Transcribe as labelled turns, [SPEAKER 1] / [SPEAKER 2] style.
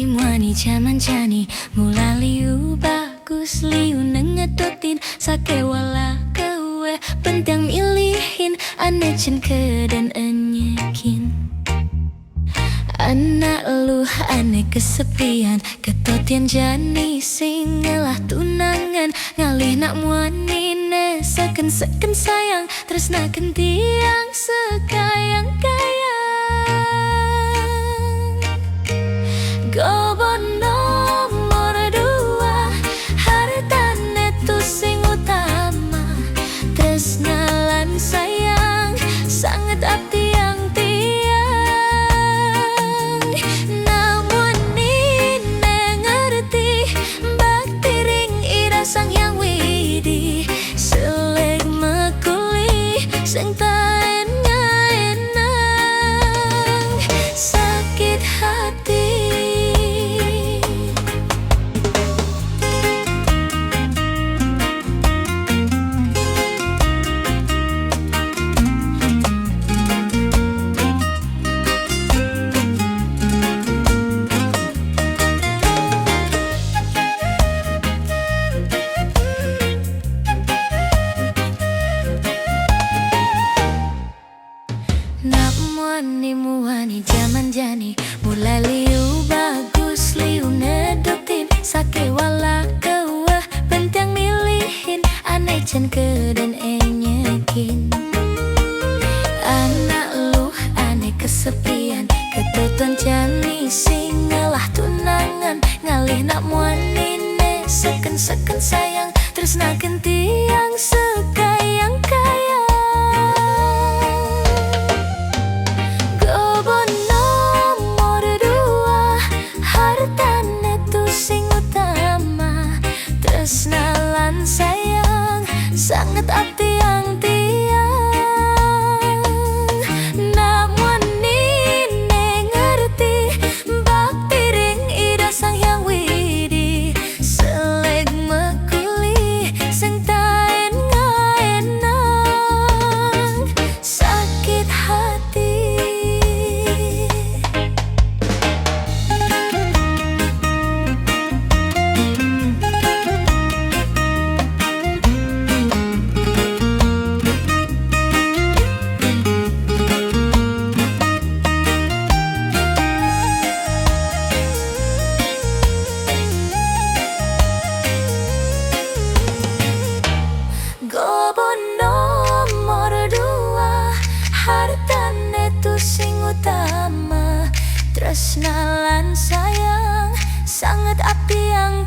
[SPEAKER 1] Muani jaman jani mula liu bagus liu nengedotin sake wala kewe pentang milihin ane cen ke dan enyekin anak lu ane kesepian ketotian jani singelah tunangan ngalih nak muani ne seken sayang tresnaken tiang sekayang kayang Gobo nomor dua hartane tu sing utama tresna lan sayang sangat abdi yang tiang namun nine ngerti bakti ring ira sang yang widi selek mekuli sing taen ngaenang sakit hati muani jaman jani mulai liu bagus liu nedotin sake wala kewah bentang milihin aneh cen ke dan enyekin anak lu aneh kesepian keteton jani singelah tunangan ngalih nak muani ne seken sayang tresnaken tiang sekayang kayang tresnalan sayang sangat abdi yang tiang namun nine ngerti bakti ring ida sang yang widi selek mekuli sing taen ngaenang sakit hati Gobo nomor dua hartane tu sing utama tresna lan sayang sangat abdi yang